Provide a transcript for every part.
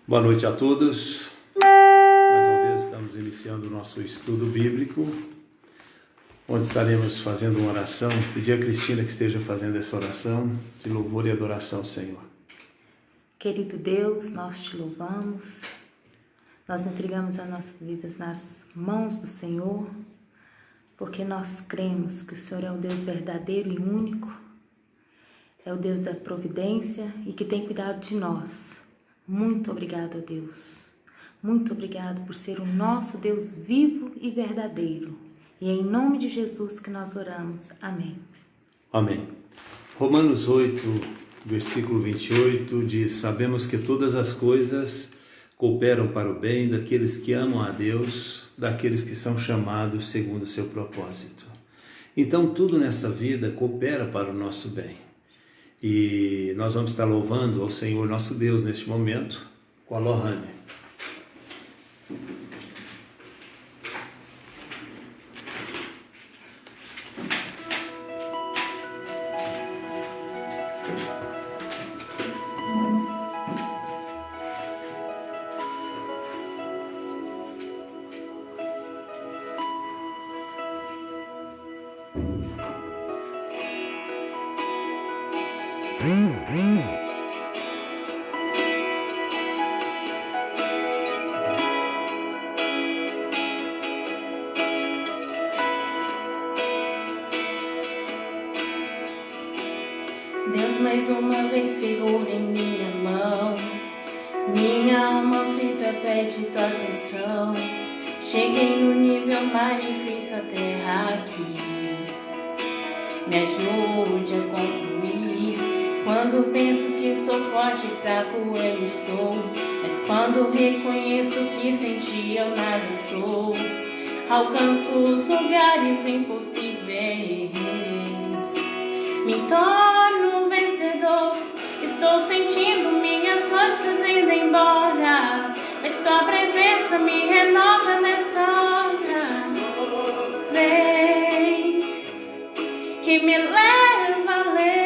Boa noite a todos. Mais uma vez estamos iniciando o nosso estudo bíblico, onde estaremos fazendo uma oração. Pedir a Cristina que esteja fazendo essa oração de louvor e adoração, Senhor. Querido Deus, nós te louvamos, nós entregamos as nossas vidas nas mãos do Senhor, porque nós cremos que o Senhor é o Deus verdadeiro e único, é o Deus da providência e que tem cuidado de nós. Muito obrigado, Deus. Muito obrigado por ser o nosso Deus vivo e verdadeiro. E é em nome de Jesus que nós oramos. Amém. Amém. Romanos 8, versículo 28 diz: sabemos que todas as coisas cooperam para o bem daqueles que amam a Deus, daqueles que são chamados segundo o seu propósito. Então tudo nessa vida coopera para o nosso bem. E nós vamos estar louvando ao Senhor nosso Deus neste momento com a Lohane. Deus mais uma vez segura em minha mão, minha alma aflita pede tua atenção. Cheguei no nível mais difícil, a terra aqui. Me ajude a concluir. Quando penso que estou forte e fraco eu estou, mas quando reconheço que sem ti eu nada sou, alcanço os lugares impossíveis, me torno vencedor. Estou sentindo minhas forças indo embora, mas tua presença me renova nesta hora. Vem e me leva além.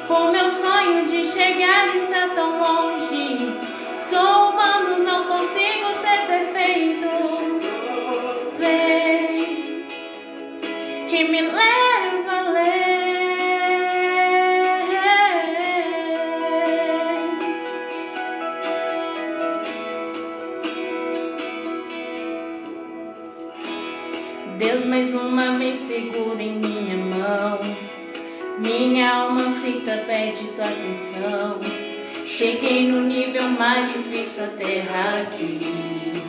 O meu sonho de chegar está tão longe. Sou humano, não consigo ser perfeito. Vem e me leva além. Deus mais uma vez segura em minha mão, minha alma aflita pede tua atenção. Cheguei no nível mais difícil, a terra aqui.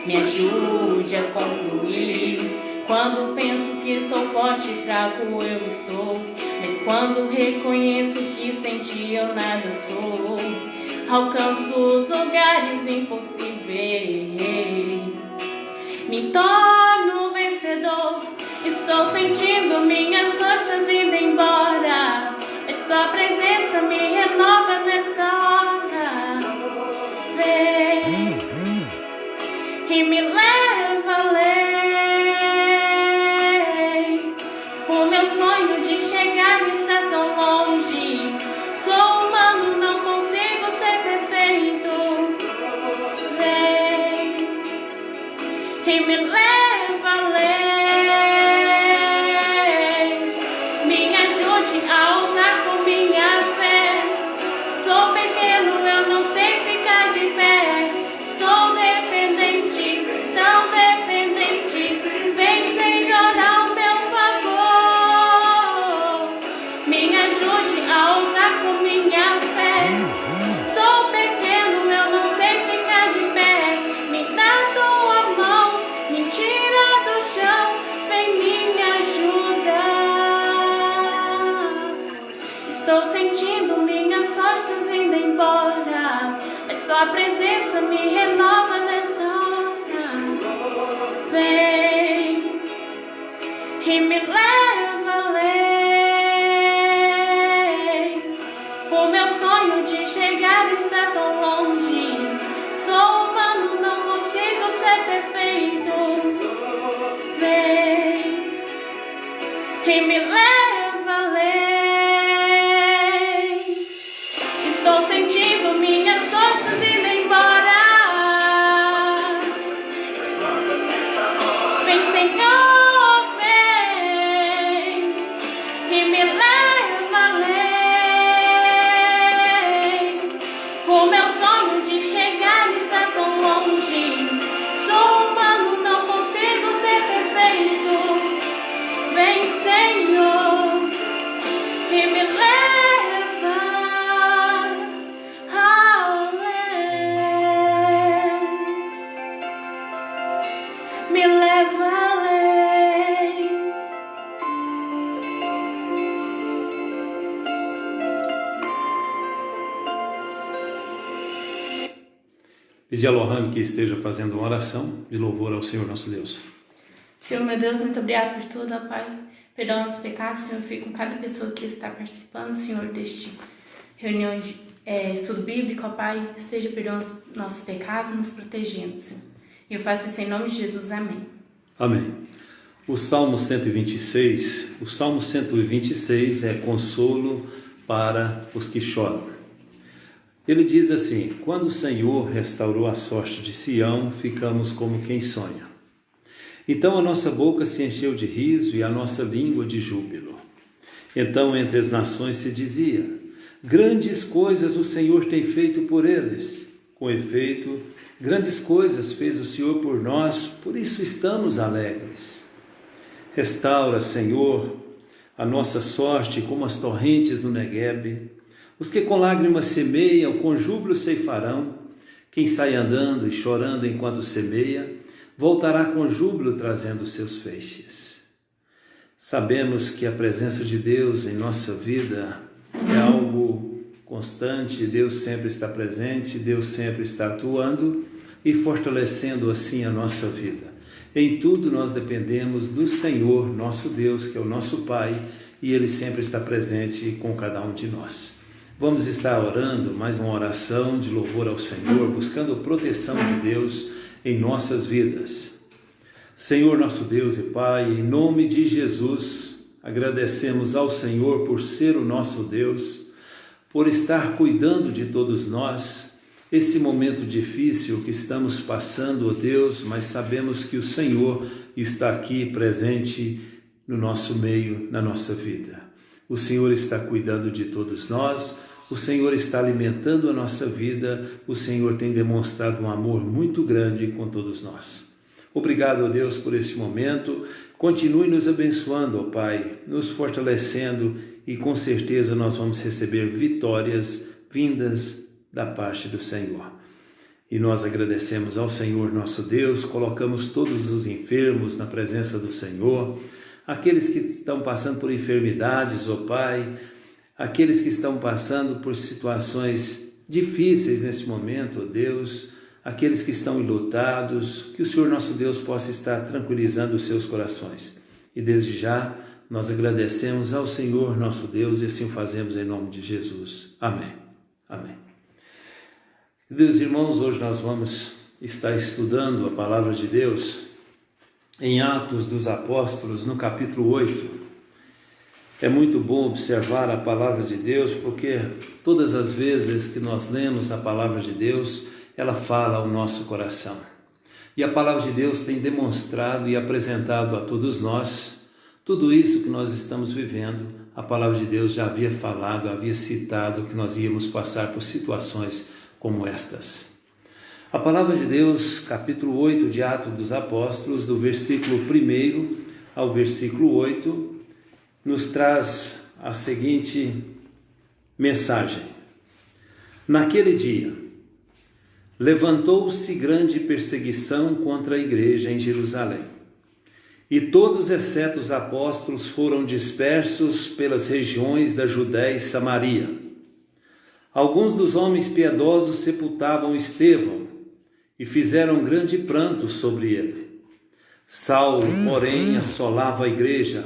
Me ajude a concluir. Quando penso que estou forte e fraco eu estou, mas quando reconheço que sem ti eu nada sou, alcanço os lugares impossíveis, me torno vencedor. Estou sentindo minhas forças indo embora, mas tua presença me renova nesta hora. Vem e me leva além. O meu sonho de chegar está tão longe. Sou humano, não consigo ser perfeito. Vem e me leva além. Me ajude a ousar com minha fé. Sou pequeno, eu não sei ficar de pé. Sou dependente, tão dependente. Vem, Senhor, ao meu favor. Me ajude a ousar com minha fé. Sou pequeno, eu não sei ficar de pé. Me dá tua mão, me tira do chão. Vem me ajudar. Estou sentindo minhas forças indo embora, mas tua presença me renova nesta hora. Vem e me leva além. O meu sonho de chegar está tão longe. Sou humano, não consigo ser perfeito. Vem e me leva além. Pedir a Lohane que esteja fazendo uma oração de louvor ao Senhor nosso Deus. Senhor, meu Deus, muito obrigado por tudo, ó Pai. Perdoa nossos pecados, Senhor, fique com cada pessoa que está participando, Senhor, deste reunião de estudo bíblico, ó Pai. Esteja perdoando os nossos pecados e nos protegendo, Senhor. E eu faço isso em nome de Jesus. Amém. Amém. O Salmo 126 é consolo para os que choram. Ele diz assim: quando o Senhor restaurou a sorte de Sião, ficamos como quem sonha. Então a nossa boca se encheu de riso e a nossa língua de júbilo. Então entre as nações se dizia: grandes coisas o Senhor tem feito por eles. Com efeito, grandes coisas fez o Senhor por nós, por isso estamos alegres. Restaura, Senhor, a nossa sorte como as torrentes do Neguebe. Os que com lágrimas semeiam, com júbilo ceifarão. Quem sai andando e chorando enquanto semeia, voltará com júbilo trazendo seus feixes. Sabemos que a presença de Deus em nossa vida é algo constante. Deus sempre está presente, Deus sempre está atuando e fortalecendo assim a nossa vida. Em tudo nós dependemos do Senhor, nosso Deus, que é o nosso Pai, e Ele sempre está presente com cada um de nós. Vamos estar orando mais uma oração de louvor ao Senhor, buscando proteção de Deus em nossas vidas. Senhor nosso Deus e Pai, em nome de Jesus, agradecemos ao Senhor por ser o nosso Deus, por estar cuidando de todos nós, esse momento difícil que estamos passando, ó Deus, mas sabemos que o Senhor está aqui presente no nosso meio, na nossa vida. O Senhor está cuidando de todos nós, o Senhor está alimentando a nossa vida, o Senhor tem demonstrado um amor muito grande com todos nós. Obrigado, ó Deus, por este momento. Continue nos abençoando, ó Pai, nos fortalecendo e com certeza nós vamos receber vitórias vindas da parte do Senhor. E nós agradecemos ao Senhor nosso Deus, colocamos todos os enfermos na presença do Senhor, aqueles que estão passando por enfermidades, ó Pai, aqueles que estão passando por situações difíceis neste momento, ó Deus, aqueles que estão enlutados, que o Senhor nosso Deus possa estar tranquilizando os seus corações. E desde já nós agradecemos ao Senhor nosso Deus e assim o fazemos em nome de Jesus. Amém. Amém. Deus, irmãos, hoje nós vamos estar estudando a palavra de Deus em Atos dos Apóstolos, no capítulo 8. É muito bom observar a palavra de Deus, porque todas as vezes que nós lemos a palavra de Deus, ela fala ao nosso coração. E a palavra de Deus tem demonstrado e apresentado a todos nós tudo isso que nós estamos vivendo. A palavra de Deus já havia falado, havia citado que nós íamos passar por situações como estas. A palavra de Deus, capítulo 8 de Atos dos Apóstolos, do versículo 1 ao versículo 8, nos traz a seguinte mensagem. Naquele dia, levantou-se grande perseguição contra a igreja em Jerusalém, e todos, exceto os apóstolos, foram dispersos pelas regiões da Judéia e Samaria. Alguns dos homens piedosos sepultavam Estevão e fizeram grande pranto sobre ele. Saulo, porém, assolava a igreja,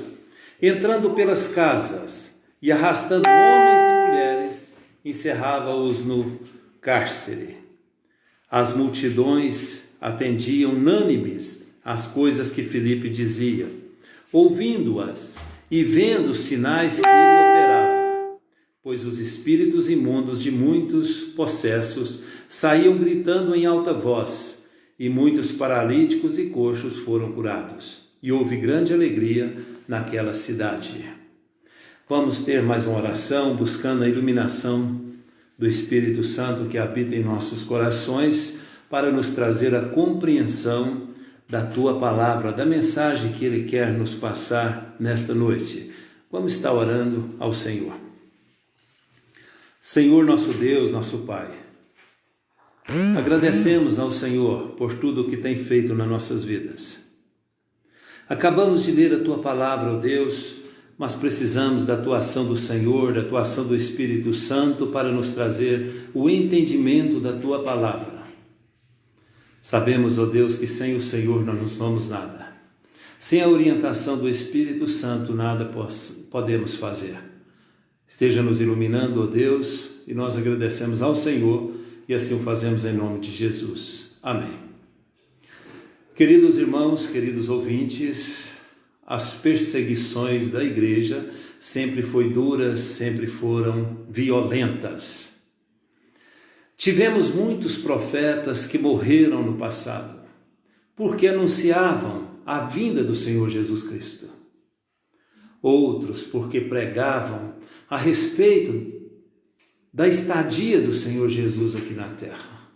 entrando pelas casas e arrastando homens e mulheres, encerrava-os no cárcere. As multidões atendiam unânimes às coisas que Filipe dizia, ouvindo-as e vendo os sinais que ele operava, pois os espíritos imundos de muitos possessos saíam gritando em alta voz, e muitos paralíticos e coxos foram curados. E houve grande alegria naquela cidade. Vamos ter mais uma oração, buscando a iluminação do Espírito Santo que habita em nossos corações, para nos trazer a compreensão da Tua Palavra, da mensagem que Ele quer nos passar nesta noite. Vamos estar orando ao Senhor. Senhor nosso Deus, nosso Pai, agradecemos ao Senhor por tudo o que tem feito nas nossas vidas. Acabamos de ler a Tua Palavra, ó Deus, mas precisamos da atuação do Senhor, da atuação do Espírito Santo para nos trazer o entendimento da Tua Palavra. Sabemos, ó Deus, que sem o Senhor nós não somos nada. Sem a orientação do Espírito Santo, nada podemos fazer. Esteja nos iluminando, ó Deus, e nós agradecemos ao Senhor e assim o fazemos em nome de Jesus. Amém. Queridos irmãos, queridos ouvintes, as perseguições da igreja sempre foram duras, sempre foram violentas. Tivemos muitos profetas que morreram no passado, porque anunciavam a vinda do Senhor Jesus Cristo. Outros porque pregavam a respeito da estadia do Senhor Jesus aqui na terra.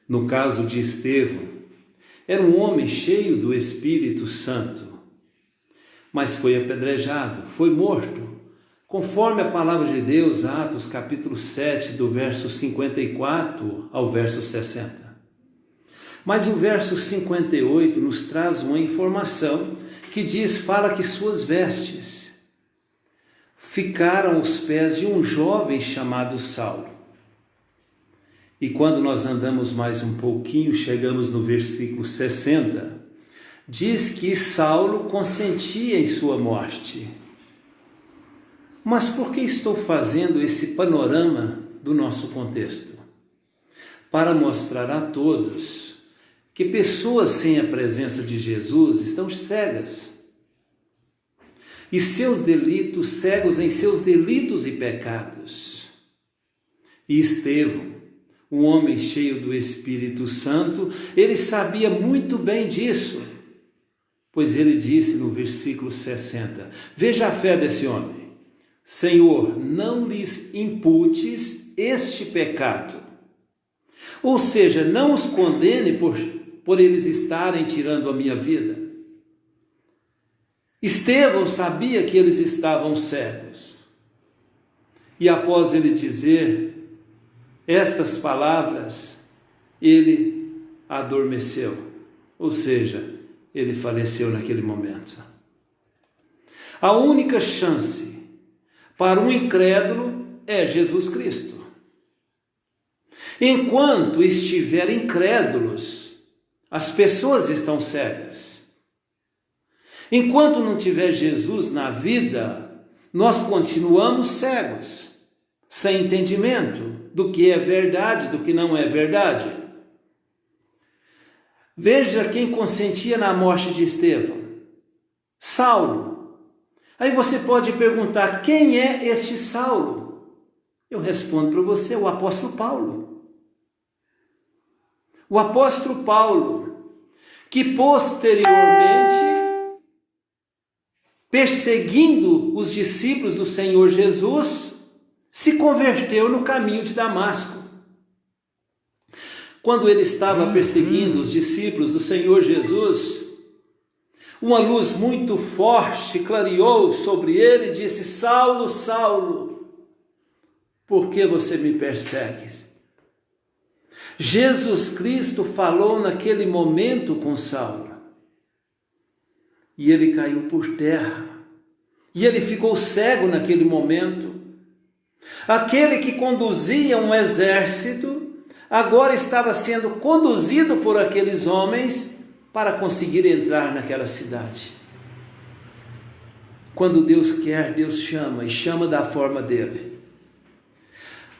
No caso de Estevão, era um homem cheio do Espírito Santo, mas foi apedrejado, foi morto, conforme a palavra de Deus, Atos capítulo 7, do verso 54 ao verso 60. Mas o verso 58 nos traz uma informação que fala que suas vestes ficaram aos pés de um jovem chamado Saulo. E quando nós andamos mais um pouquinho, chegamos no versículo 60, diz que Saulo consentia em sua morte. Mas por que estou fazendo esse panorama do nosso contexto? Para mostrar a todos que pessoas sem a presença de Jesus estão cegas. E cegos em seus delitos e pecados. E Estevão, um homem cheio do Espírito Santo, ele sabia muito bem disso, pois ele disse no versículo 60, veja a fé desse homem: Senhor, não lhes imputes este pecado. Ou seja, não os condene por eles estarem tirando a minha vida. Estevão sabia que eles estavam cegos. E após ele dizer estas palavras, ele adormeceu. Ou seja, ele faleceu naquele momento. A única chance para um incrédulo é Jesus Cristo. Enquanto estiverem incrédulos, as pessoas estão cegas. Enquanto não tiver Jesus na vida, nós continuamos cegos, sem entendimento do que é verdade, do que não é verdade. Veja quem consentia na morte de Estevão: Saulo. Aí você pode perguntar, quem é este Saulo? Eu respondo para você, o apóstolo Paulo. O apóstolo Paulo, que posteriormente, perseguindo os discípulos do Senhor Jesus, se converteu no caminho de Damasco. Quando ele estava perseguindo os discípulos do Senhor Jesus, uma luz muito forte clareou sobre ele e disse: Saulo, Saulo, por que você me persegues? Jesus Cristo falou naquele momento com Saulo. E ele caiu por terra. E ele ficou cego naquele momento. Aquele que conduzia um exército, agora estava sendo conduzido por aqueles homens para conseguir entrar naquela cidade. Quando Deus quer, Deus chama, e chama da forma dele.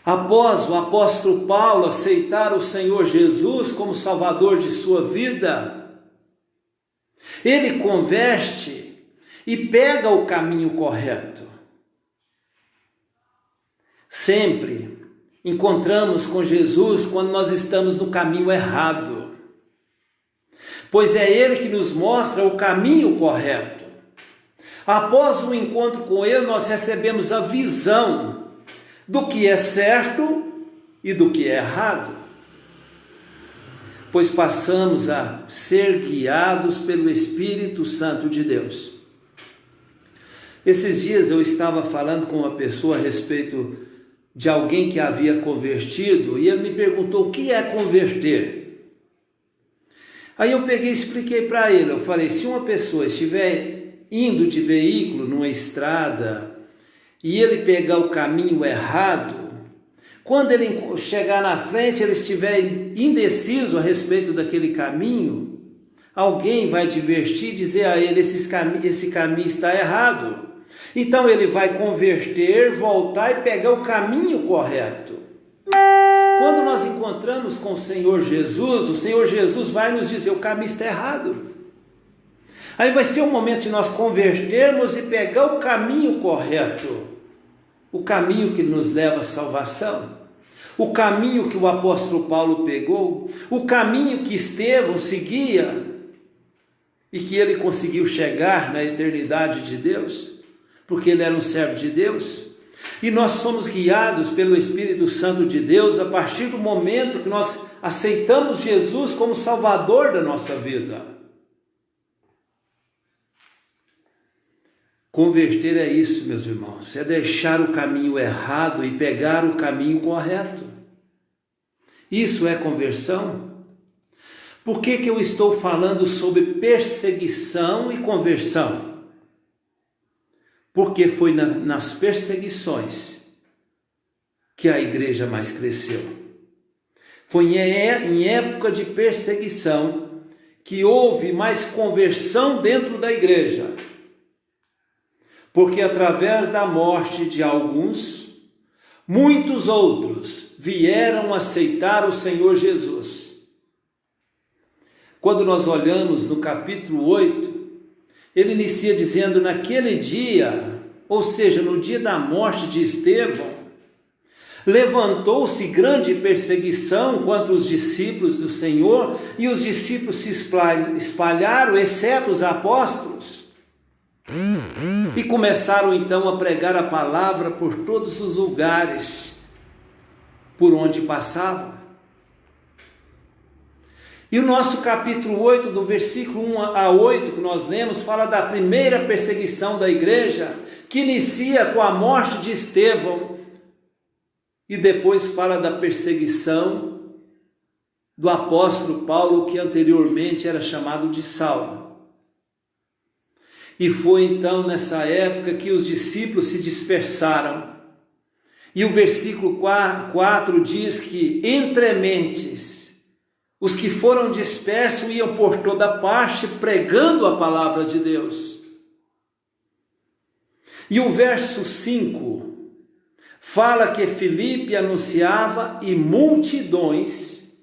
Após o apóstolo Paulo aceitar o Senhor Jesus como Salvador de sua vida, ele converte e pega o caminho correto. Sempre encontramos com Jesus quando nós estamos no caminho errado, pois é Ele que nos mostra o caminho correto. Após o encontro com Ele, nós recebemos a visão do que é certo e do que é errado, pois passamos a ser guiados pelo Espírito Santo de Deus. Esses dias eu estava falando com uma pessoa a respeito de alguém que havia convertido, e ele me perguntou o que é converter. Aí eu peguei e expliquei para ele, eu falei, se uma pessoa estiver indo de veículo numa estrada, e ele pegar o caminho errado, Quando ele chegar na frente, ele estiver indeciso a respeito daquele caminho, alguém vai advertir e dizer a ele: esse caminho está errado. Então ele vai converter, voltar e pegar o caminho correto. Quando nós encontramos com o Senhor Jesus vai nos dizer: o caminho está errado. Aí vai ser o momento de nós convertermos e pegar o caminho correto, o caminho que nos leva à salvação, o caminho que o apóstolo Paulo pegou, o caminho que Estevão seguia e que ele conseguiu chegar na eternidade de Deus, porque ele era um servo de Deus. E nós somos guiados pelo Espírito Santo de Deus a partir do momento que nós aceitamos Jesus como Salvador da nossa vida. Converter é isso, meus irmãos, é deixar o caminho errado e pegar o caminho correto. Isso é conversão? Por que eu estou falando sobre perseguição e conversão? Porque foi nas perseguições que a igreja mais cresceu. Foi em época de perseguição que houve mais conversão dentro da igreja. Porque através da morte de alguns, muitos outros vieram aceitar o Senhor Jesus. Quando nós olhamos no capítulo 8, ele inicia dizendo: naquele dia, ou seja, no dia da morte de Estevão, levantou-se grande perseguição contra os discípulos do Senhor, e os discípulos se espalharam, exceto os apóstolos. E começaram então a pregar a palavra por todos os lugares por onde passavam. E o nosso capítulo 8, do versículo 1 a 8 que nós lemos, fala da primeira perseguição da igreja, que inicia com a morte de Estevão, e depois fala da perseguição do apóstolo Paulo, que anteriormente era chamado de Saulo. E foi então nessa época que os discípulos se dispersaram. E o versículo 4 diz que entre mentes, os que foram dispersos iam por toda parte pregando a palavra de Deus. E o verso 5 fala que Filipe anunciava e multidões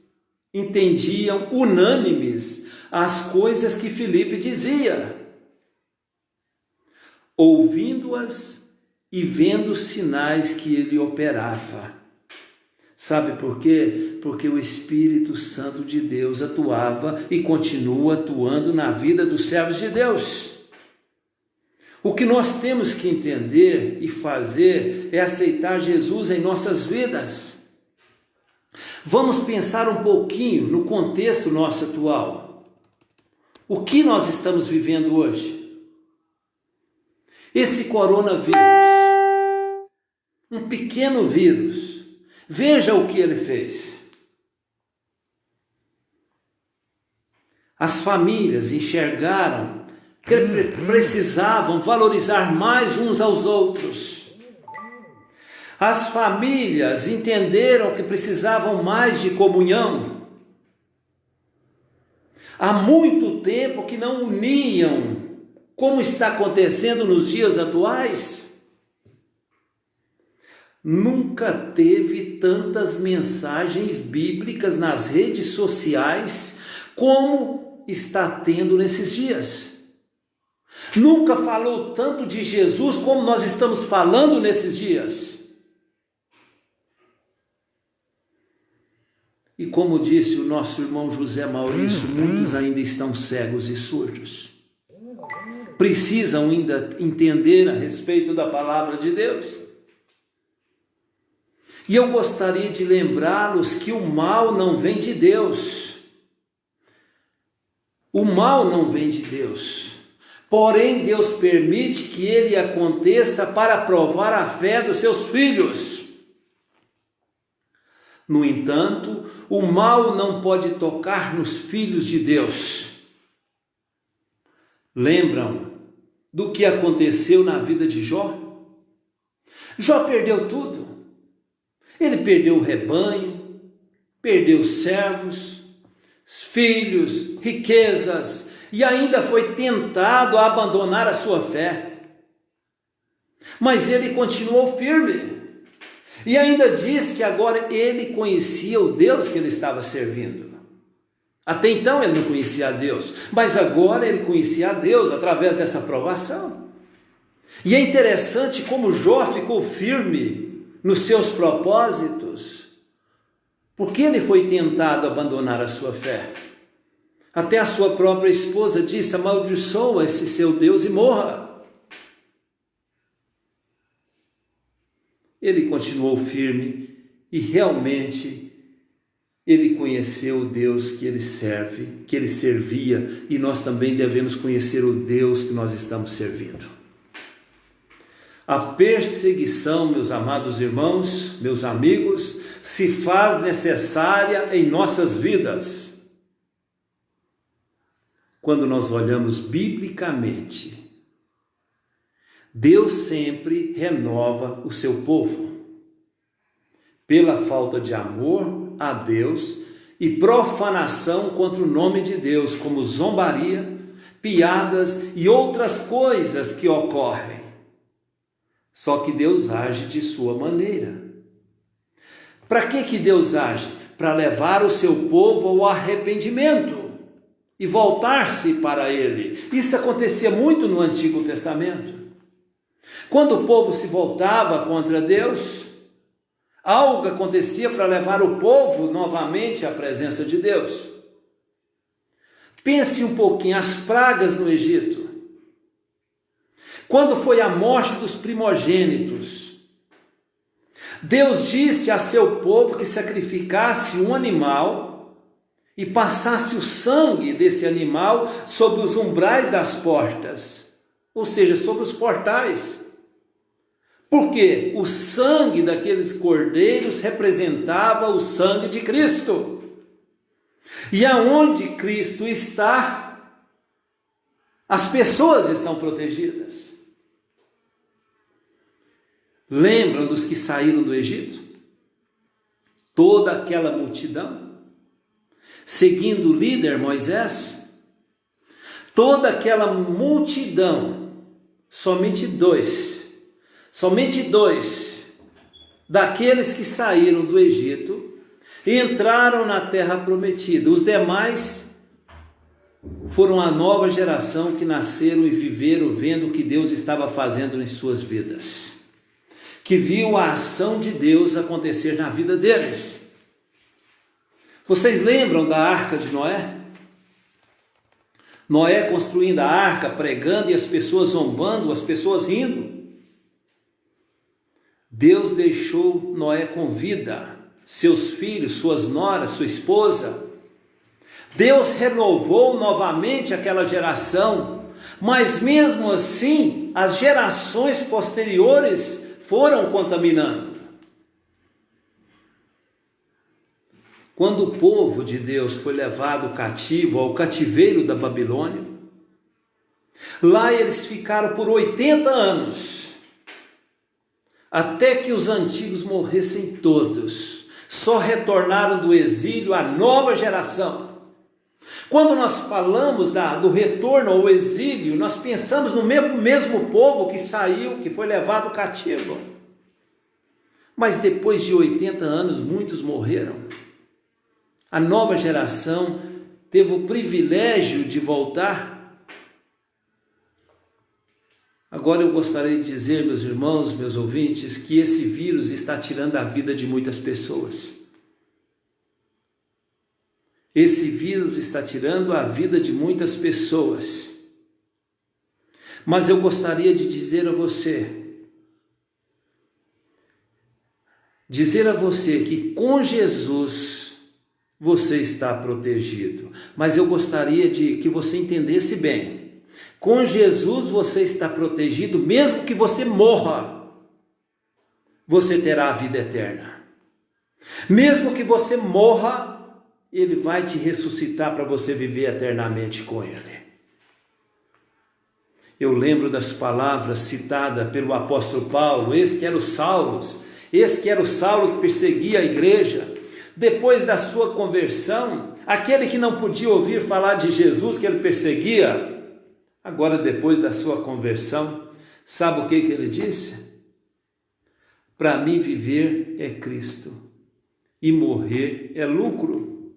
entendiam unânimes as coisas que Filipe dizia, ouvindo-as e vendo os sinais que ele operava. Sabe por quê? Porque o Espírito Santo de Deus atuava e continua atuando na vida dos servos de Deus. O que nós temos que entender e fazer é aceitar Jesus em nossas vidas. Vamos pensar um pouquinho no contexto nosso atual. O que nós estamos vivendo hoje? Esse coronavírus, um pequeno vírus, veja o que ele fez. As famílias enxergaram que precisavam valorizar mais uns aos outros. As famílias entenderam que precisavam mais de comunhão. Há muito tempo que não uniam, como está acontecendo nos dias atuais. Nunca teve tantas mensagens bíblicas nas redes sociais como está tendo nesses dias. Nunca falou tanto de Jesus como nós estamos falando nesses dias. E como disse o nosso irmão José Maurício, muitos ainda estão cegos e surdos. Precisam ainda entender a respeito da palavra de Deus. E eu gostaria de lembrá-los que o mal não vem de Deus. O mal não vem de Deus. Porém, Deus permite que ele aconteça para provar a fé dos seus filhos. No entanto, o mal não pode tocar nos filhos de Deus. Lembram do que aconteceu na vida de Jó? Jó perdeu tudo. Ele perdeu o rebanho, perdeu servos, filhos, riquezas, e ainda foi tentado a abandonar a sua fé. Mas ele continuou firme. E ainda diz que agora ele conhecia o Deus que ele estava servindo. Até então ele não conhecia a Deus, mas agora ele conhecia a Deus através dessa provação. E é interessante como Jó ficou firme nos seus propósitos, porque ele foi tentado a abandonar a sua fé. Até a sua própria esposa disse: amaldiçoa esse seu Deus e morra. Ele continuou firme e realmente ele conheceu o Deus que ele serve, que ele servia, e nós também devemos conhecer o Deus que nós estamos servindo. A perseguição, meus amados irmãos, meus amigos, se faz necessária em nossas vidas. Quando nós olhamos biblicamente, Deus sempre renova o seu povo. Pela falta de amor a Deus e profanação contra o nome de Deus, como zombaria, piadas e outras coisas que ocorrem. Só que Deus age de sua maneira. Para que Deus age? Para levar o seu povo ao arrependimento e voltar-se para Ele. Isso acontecia muito no Antigo Testamento. Quando o povo se voltava contra Deus, algo acontecia para levar o povo novamente à presença de Deus. Pense um pouquinho, as pragas no Egito. Quando foi a morte dos primogênitos, Deus disse a seu povo que sacrificasse um animal e passasse o sangue desse animal sobre os umbrais das portas, ou seja, sobre os portais. Porque o sangue daqueles cordeiros representava o sangue de Cristo. E aonde Cristo está, as pessoas estão protegidas. Lembram dos que saíram do Egito? Toda aquela multidão, seguindo o líder Moisés, toda aquela multidão, somente dois daqueles que saíram do Egito entraram na terra prometida. Os demais foram a nova geração que nasceram e viveram vendo o que Deus estava fazendo em suas vidas, que viu a ação de Deus acontecer na vida deles. Vocês lembram da arca de Noé? Noé construindo a arca, pregando e as pessoas zombando, as pessoas rindo. Deus deixou Noé com vida, seus filhos, suas noras, sua esposa. Deus renovou novamente aquela geração, mas mesmo assim, as gerações posteriores foram contaminando. Quando o povo de Deus foi levado cativo ao cativeiro da Babilônia, lá eles ficaram por 80 anos, até que os antigos morressem todos. Só retornaram do exílio a nova geração. Quando nós falamos do retorno ao exílio, nós pensamos no mesmo povo que saiu, que foi levado cativo. Mas depois de 80 anos, muitos morreram. A nova geração teve o privilégio de voltar. Agora eu gostaria de dizer, meus irmãos, meus ouvintes, que esse vírus está tirando a vida de muitas pessoas. Esse vírus está tirando a vida de muitas pessoas. Mas eu gostaria de dizer a você que com Jesus você está protegido. Mas eu gostaria de que você entendesse bem. Com Jesus você está protegido, mesmo que você morra, você terá a vida eterna. Mesmo que você morra, Ele vai te ressuscitar para você viver eternamente com Ele. Eu lembro das palavras citadas pelo apóstolo Paulo, esse que era o Saulo, esse que era o Saulo que perseguia a igreja, depois da sua conversão, aquele que não podia ouvir falar de Jesus que ele perseguia, agora depois da sua conversão, sabe o que ele disse? Para mim viver é Cristo e morrer é lucro.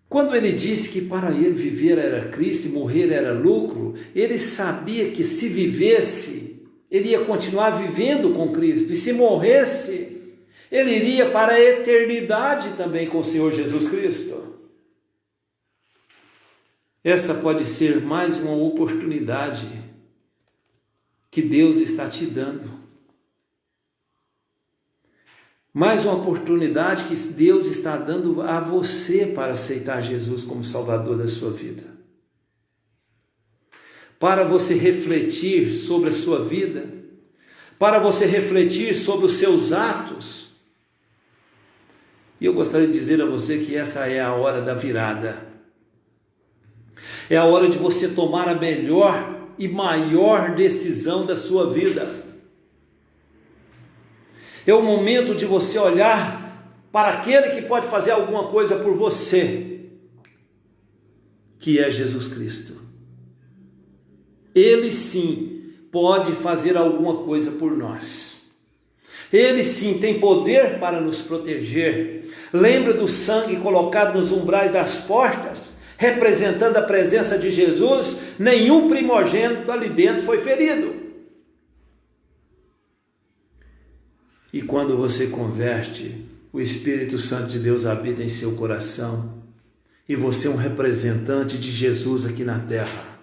Quando ele disse que para ele viver era Cristo e morrer era lucro, ele sabia que se vivesse, ele ia continuar vivendo com Cristo, e se morresse, ele iria para a eternidade também com o Senhor Jesus Cristo. Essa pode ser mais uma oportunidade que Deus está te dando. Mais uma oportunidade que Deus está dando a você para aceitar Jesus como Salvador da sua vida. Para você refletir sobre a sua vida, para você refletir sobre os seus atos. E eu gostaria de dizer a você que essa é a hora da virada. É a hora de você tomar a melhor e maior decisão da sua vida. É o momento de você olhar para aquele que pode fazer alguma coisa por você, que é Jesus Cristo. Ele sim pode fazer alguma coisa por nós. Ele sim tem poder para nos proteger. Lembra do sangue colocado nos umbrais das portas, representando a presença de Jesus? Nenhum primogênito ali dentro foi ferido. E quando você converte, o Espírito Santo de Deus habita em seu coração, e você é um representante de Jesus aqui na terra.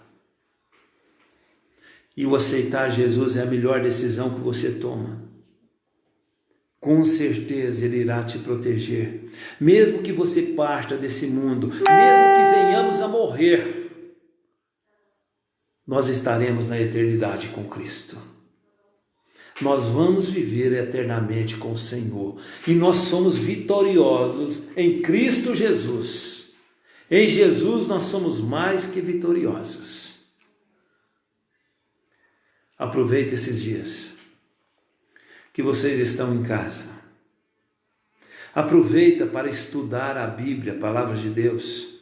E o aceitar Jesus é a melhor decisão que você toma. Com certeza Ele irá te proteger, mesmo que você parta desse mundo, mesmo que venhamos a morrer, nós estaremos na eternidade com Cristo. Nós vamos viver eternamente com o Senhor. E nós somos vitoriosos em Cristo Jesus. Em Jesus nós somos mais que vitoriosos. Aproveite esses dias que vocês estão em casa. Aproveita para estudar a Bíblia, a palavra de Deus.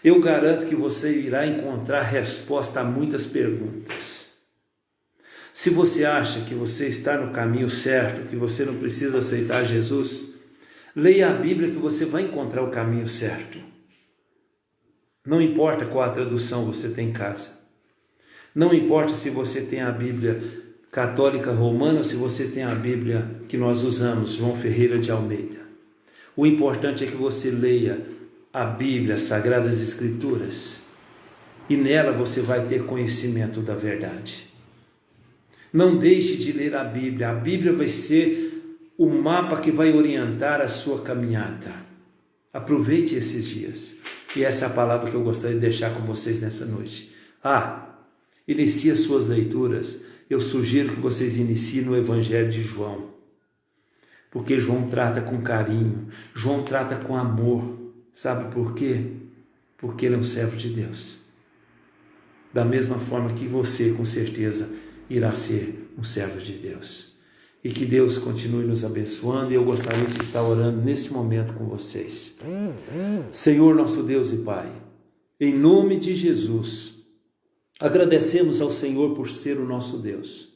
Eu garanto que você irá encontrar resposta a muitas perguntas. Se você acha que você está no caminho certo, que você não precisa aceitar Jesus, leia a Bíblia que você vai encontrar o caminho certo. Não importa qual a tradução você tem em casa. Não importa se você tem a Bíblia católica romana ou se você tem a Bíblia que nós usamos, João Ferreira de Almeida. O importante é que você leia a Bíblia, as Sagradas Escrituras, e nela você vai ter conhecimento da verdade. Não deixe de ler a Bíblia vai ser o mapa que vai orientar a sua caminhada. Aproveite esses dias, e essa é a palavra que eu gostaria de deixar com vocês nessa noite. Inicie as suas leituras, eu sugiro que vocês iniciem no Evangelho de João, porque João trata com carinho, João trata com amor, sabe por quê? Porque ele é um servo de Deus, da mesma forma que você, com certeza, irá ser um servo de Deus. E que Deus continue nos abençoando, e eu gostaria de estar orando nesse momento com vocês. Senhor, nosso Deus e Pai, em nome de Jesus, agradecemos ao Senhor por ser o nosso Deus,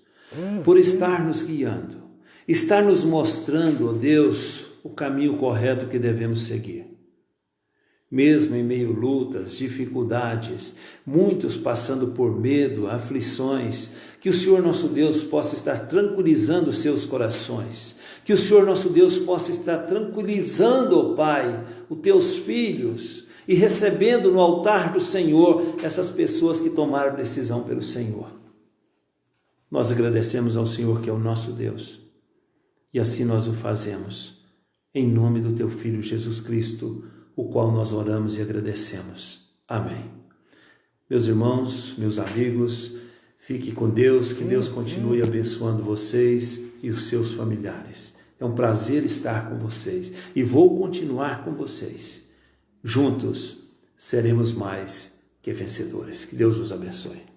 por estar nos guiando, estar nos mostrando, ó Deus, o caminho correto que devemos seguir. Mesmo em meio a lutas, dificuldades, muitos passando por medo, aflições, que o Senhor nosso Deus possa estar tranquilizando os seus corações, que o Senhor nosso Deus possa estar tranquilizando, ó Pai, os teus filhos, e recebendo no altar do Senhor essas pessoas que tomaram decisão pelo Senhor. Nós agradecemos ao Senhor que é o nosso Deus, e assim nós o fazemos, em nome do teu Filho Jesus Cristo, o qual nós oramos e agradecemos. Amém. Meus irmãos, meus amigos, fique com Deus, que Deus continue abençoando vocês e os seus familiares. É um prazer estar com vocês e vou continuar com vocês. Juntos seremos mais que vencedores. Que Deus os abençoe.